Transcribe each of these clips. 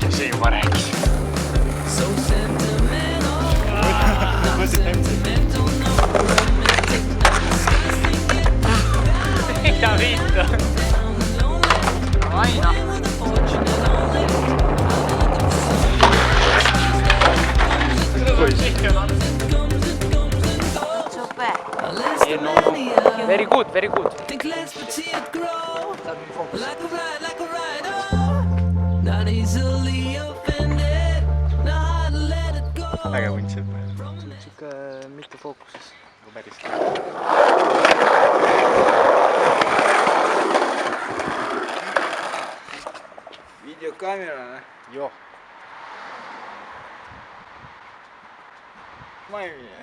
See juba rääkis. Mida viita? Aina. Super. Very good, very good. Äge võntsid. Siuke mitte fookuses. Päris. Videokaamera. Joo. Ma ei mine.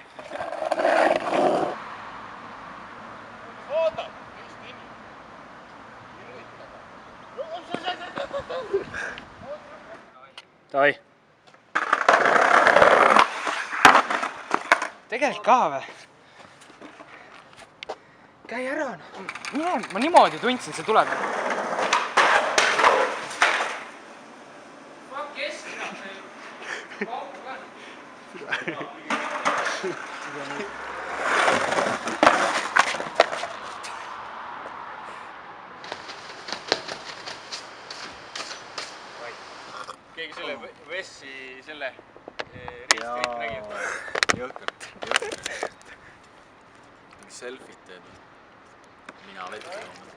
Davai. Tegelikult ka või? Käi ära. Mine, ma niimoodi tundsin, see tuleb. Fuck kes seda? Keegi selle Vessi selle riistrit nägi? Jõhkart. Selfit teed. Mina vett joon.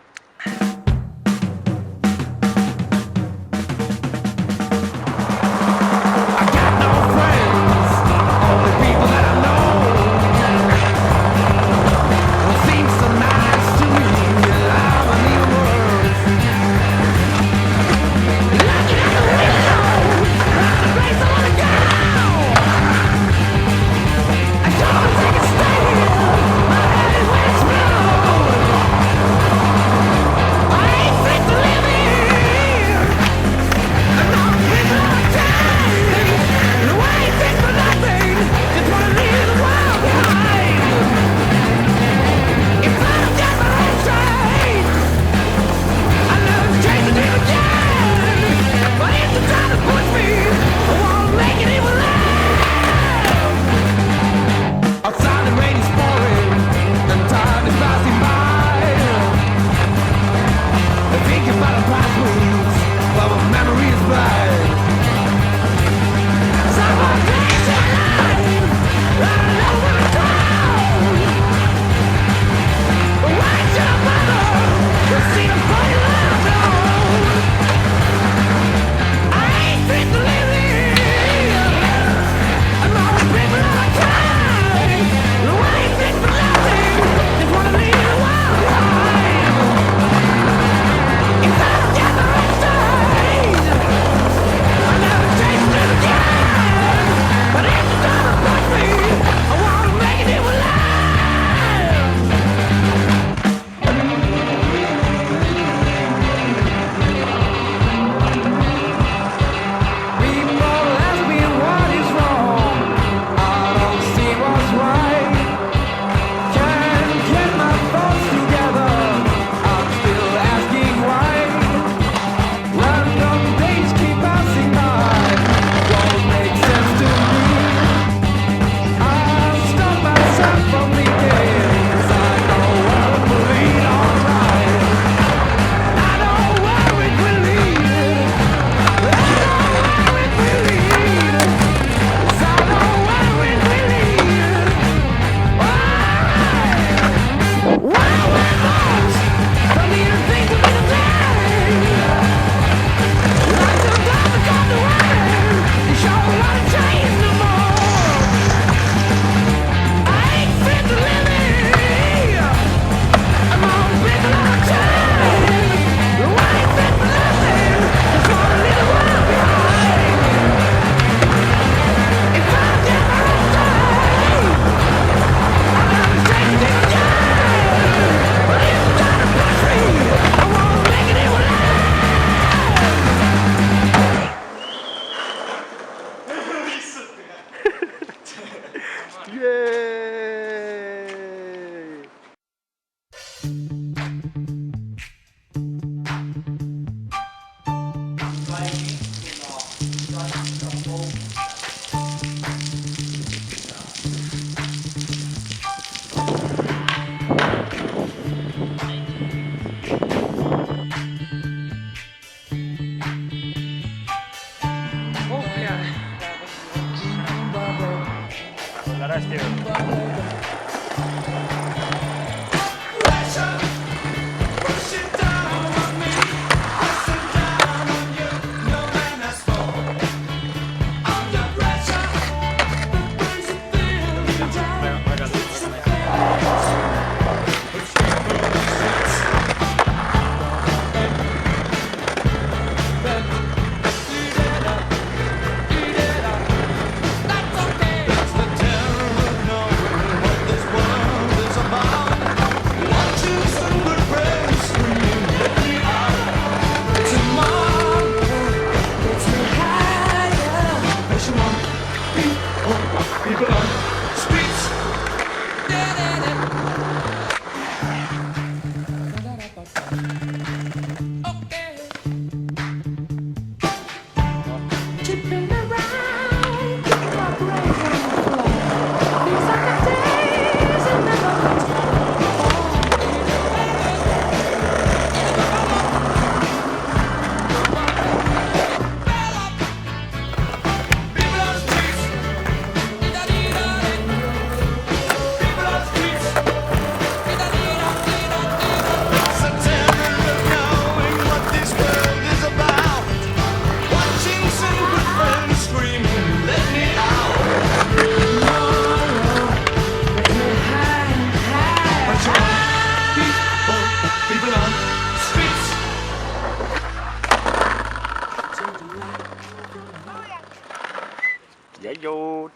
Yayo,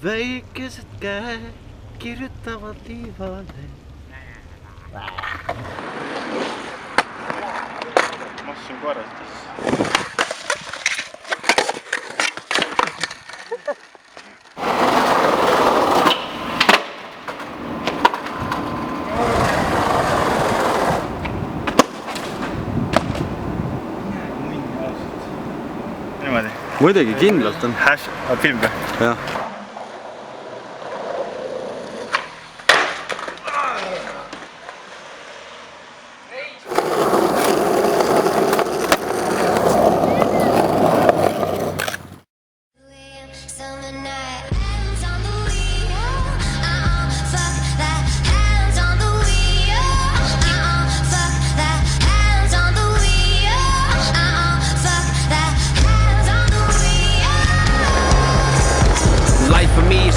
Veikkiset käy kirjoittavat liivalle. Massin korrastus. Niimoodi. Muidugi, kindlalt on. Film ka? Jah.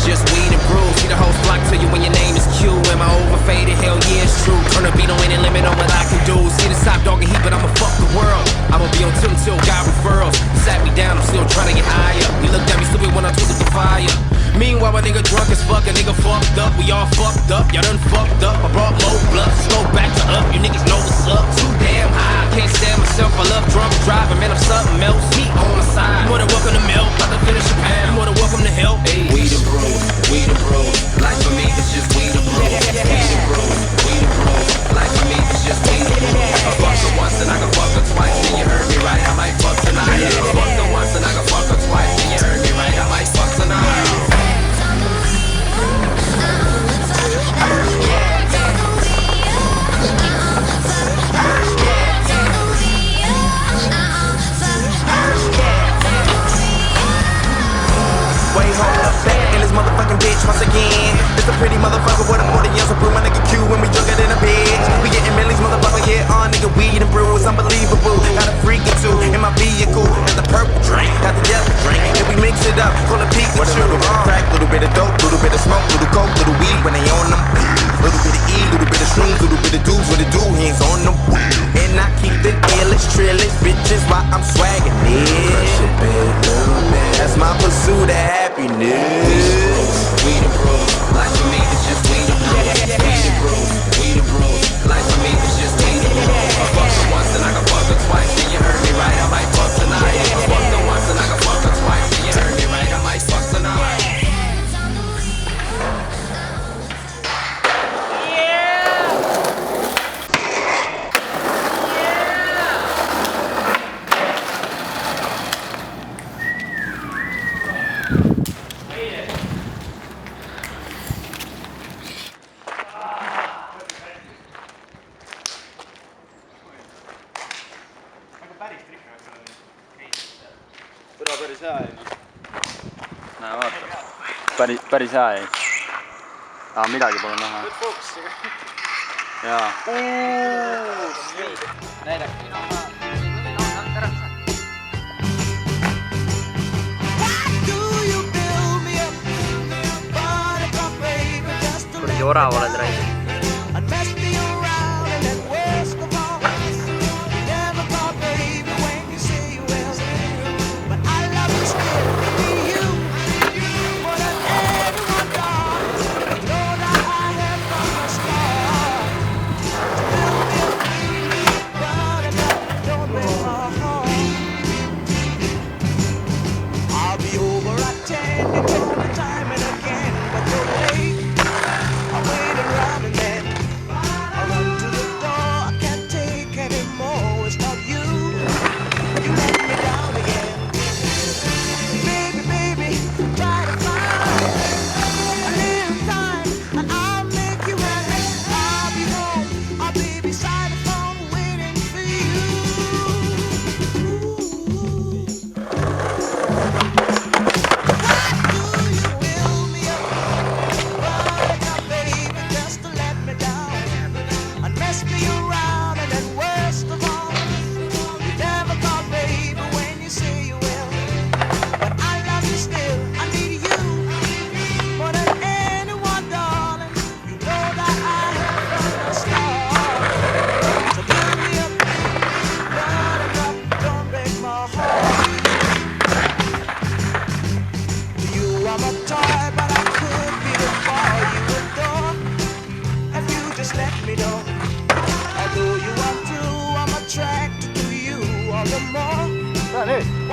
Just weed and brews. See the whole flock tell you when your name is Q. Am I overfaded? Hell yeah, it's true. Turn the beat on any limit on what I can do. See the top dog and heat, but I'ma fuck the world. I'ma be on tilt until God referrals. Sat me down, I'm still trying to get higher. You looked at me stupid when I took the fire. Meanwhile, a nigga drunk as fuck, a nigga fucked up. We all fucked up, y'all done fucked up. I brought more bluff, go back to up. You niggas know what's up. Too damn high, can't stand myself. I love drunk driving, man, I'm something else. Heat on the side. You more than welcome to milk, about to finish your pan. You more than welcome to help. Hey. We the bros. Life for me is just we the bros. We the bros. Life for me is just we the bros. I fucked her once and I can fuck her twice. And you heard me right, I might fuck tonight. I fucked her once and I can fuck her twice. And you heard me right, I might fuck tonight. Motherfucking bitch once again. It's a pretty motherfucker with a 40 ounce of brew. My nigga Q when we drunk it in a bitch. We getting millies, motherfucker, yeah, nigga, weed and brew. It's unbelievable. Got a freak or two in my vehicle. Got the purple drink, got the yellow drink. And we mix it up, call it Pikachu. Crack, little bit of dope, little bit of smoke, little coke, little weed when they on them. Little bit of E, little bit of shrooms, little bit of dudes with the do hands on them. And I keep the illest, trillest bitches while I'm swagging it. That's my pursuit of happiness. We the bros, life for me is just we the bros. We the bros, life for me is just we the bros. I fucked her once and I can fuck her twice. And you heard me right, I might fuck tonight. I fucked her once and I can fuck her twice. And you heard me right, I might fuck tonight. Tule päris hea jäi. näe vaata. Päris hea jäi. Aa, midagi pole näha. Jaa. kuradi orav oled raisk.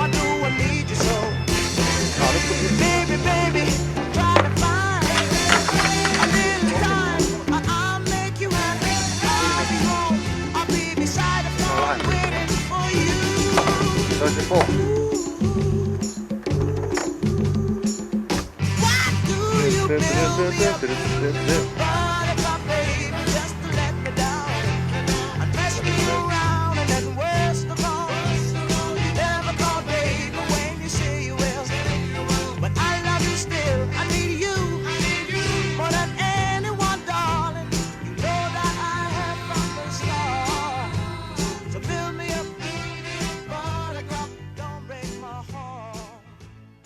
Why do I need you so? Baby, baby, try to find a little time. I'll make you happy. I'll be home. I'll be beside the phone waiting for you. Why do you build me up?